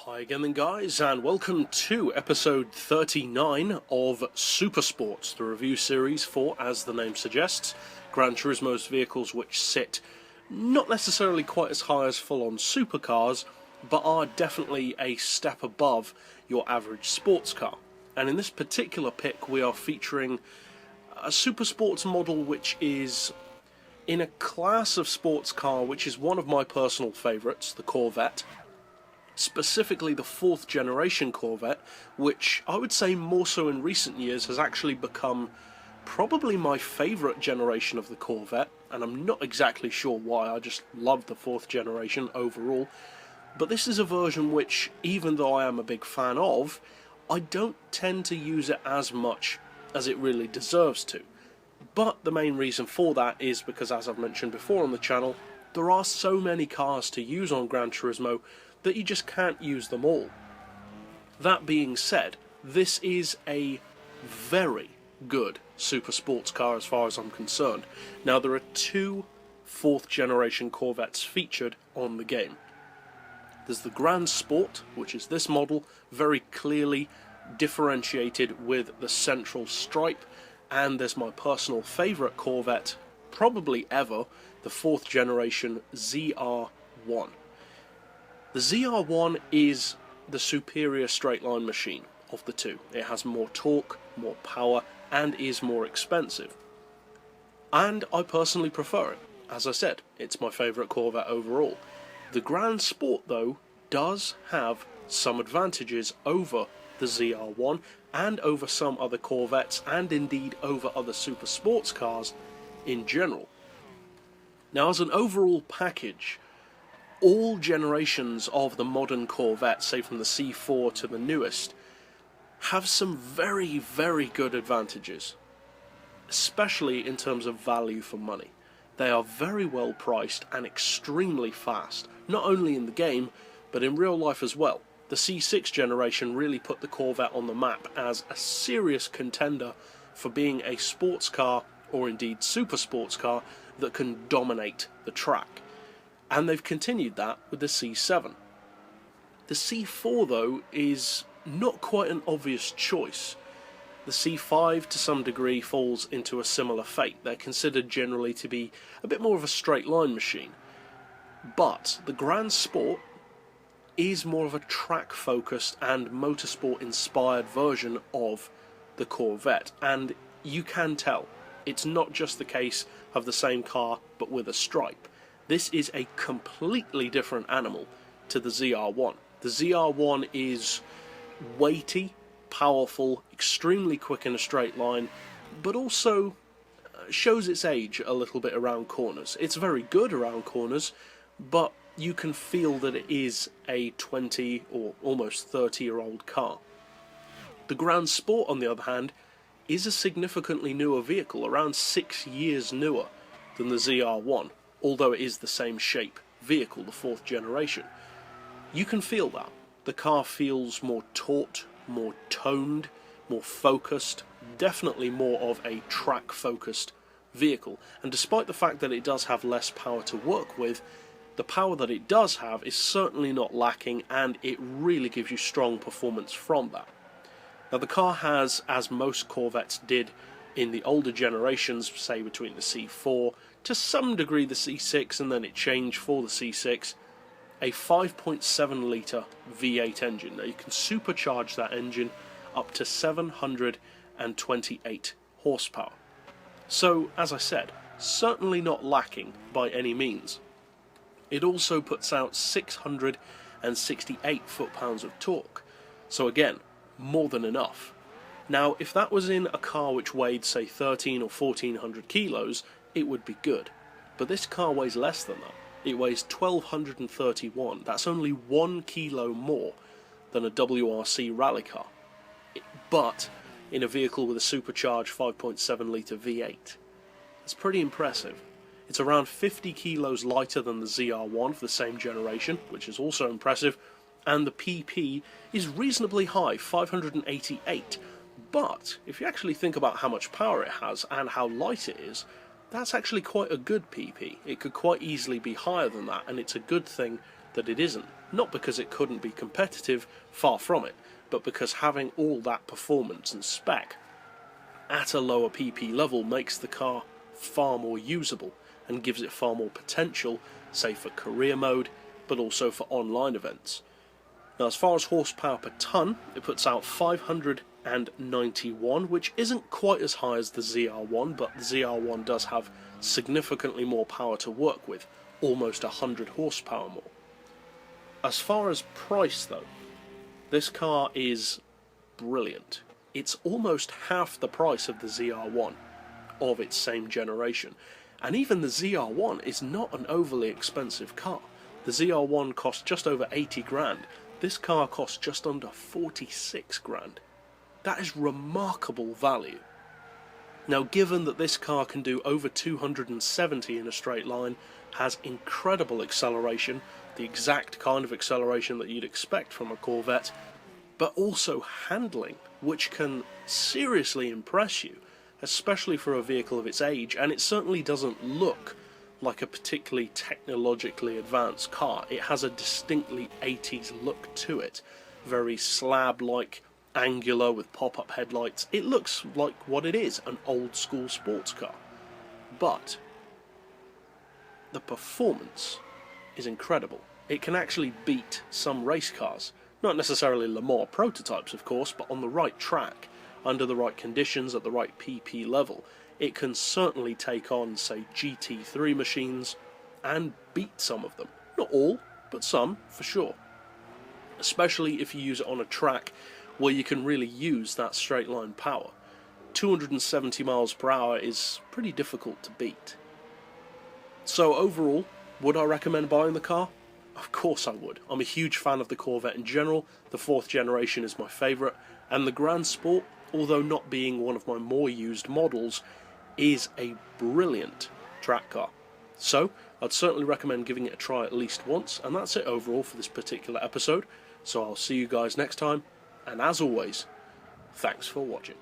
Hi again then guys, and welcome to episode 39 of SuperSports, the review series for, as the name suggests, Gran Turismo's vehicles which sit not necessarily quite as high as full-on supercars, but are definitely a step above your average sports car. And in this particular pick we are featuring a SuperSports model which is in a class of sports car which is one of my personal favourites, the Corvette. Specifically the 4th generation Corvette, which I would say more so in recent years has actually become probably my favourite generation of the Corvette, and I'm not exactly sure why. I just love the 4th generation overall. But this is a version which, even though I am a big fan of, I don't tend to use it as much as it really deserves to. But the main reason for that is because, as I've mentioned before on the channel, there are so many cars to use on Gran Turismo that you just can't use them all. That being said, this is a very good super sports car as far as I'm concerned. Now there are two 4th generation Corvettes featured on the game. There's the Grand Sport, which is this model, very clearly differentiated with the central stripe, and there's my personal favourite Corvette, probably ever, the 4th generation ZR1. The ZR1 is the superior straight line machine of the two. It has more torque, more power, and is more expensive. And I personally prefer it. As I said, it's my favourite Corvette overall. The Grand Sport, though, does have some advantages over the ZR1 and over some other Corvettes, and indeed over other super sports cars in general. Now, as an overall package, all generations of the modern Corvette, say from the C4 to the newest, have some very, very good advantages, especially in terms of value for money. They are very well priced and extremely fast, not only in the game, but in real life as well. The C6 generation really put the Corvette on the map as a serious contender for being a sports car, or indeed super sports car, that can dominate the track. And they've continued that with the C7. The C4, though, is not quite an obvious choice. The C5, to some degree, falls into a similar fate. They're considered generally to be a bit more of a straight line machine. But the Grand Sport is more of a track-focused and motorsport-inspired version of the Corvette. And you can tell, it's not just the case of the same car, but with a stripe. This is a completely different animal to the ZR1. The ZR1 is weighty, powerful, extremely quick in a straight line, but also shows its age a little bit around corners. It's very good around corners, but you can feel that it is a 20 or almost 30-year-old car. The Grand Sport, on the other hand, is a significantly newer vehicle, around 6 years newer than the ZR1. Although it is the same shape vehicle, the 4th generation. You can feel that. The car feels more taut, more toned, more focused, definitely more of a track-focused vehicle. And despite the fact that it does have less power to work with, the power that it does have is certainly not lacking, and it really gives you strong performance from that. Now the car has, as most Corvettes did in the older generations, say between the C4, to some degree the C6, and then it changed for the C6, a 5.7 litre V8 engine. Now you can supercharge that engine up to 728 horsepower. So, as I said, certainly not lacking by any means. It also puts out 668 foot-pounds of torque. So again, more than enough. Now, if that was in a car which weighed, say, 13 or 1400 kilos, it would be good. But this car weighs less than that. It weighs 1231. That's only 1 kilo more than a WRC rally car. But in a vehicle with a supercharged 5.7 litre V8. It's pretty impressive. It's around 50 kilos lighter than the ZR1 for the same generation, which is also impressive. And the PP is reasonably high, 588. But if you actually think about how much power it has and how light it is, that's actually quite a good PP. It could quite easily be higher than that, and it's a good thing that it isn't. Not because it couldn't be competitive, far from it, but because having all that performance and spec at a lower PP level makes the car far more usable and gives it far more potential, say for career mode, but also for online events. Now, as far as horsepower per tonne, it puts out 591, which isn't quite as high as the ZR1, but the ZR1 does have significantly more power to work with, almost 100 horsepower more. As far as price though, this car is brilliant. It's almost half the price of the ZR1 of its same generation, and even the ZR1 is not an overly expensive car. The ZR1 costs just over 80 grand. This car costs just under 46 grand. That is remarkable value. Now, given that this car can do over 270 in a straight line, has incredible acceleration, the exact kind of acceleration that you'd expect from a Corvette, but also handling, which can seriously impress you, especially for a vehicle of its age, and it certainly doesn't look like a particularly technologically advanced car. It has a distinctly 80s look to it, very slab-like, angular with pop-up headlights. It looks like what it is, an old-school sports car. But the performance is incredible. It can actually beat some race cars. Not necessarily Le Mans prototypes, of course, but on the right track, under the right conditions, at the right PP level, it can certainly take on, say, GT3 machines and beat some of them. Not all, but some, for sure. Especially if you use it on a track where you can really use that straight line power. 270 miles per hour is pretty difficult to beat. So overall, would I recommend buying the car? Of course I would. I'm a huge fan of the Corvette in general. The 4th generation is my favourite, and the Grand Sport, although not being one of my more used models, is a brilliant track car. So I'd certainly recommend giving it a try at least once, and that's it overall for this particular episode. So I'll see you guys next time, and as always, thanks for watching.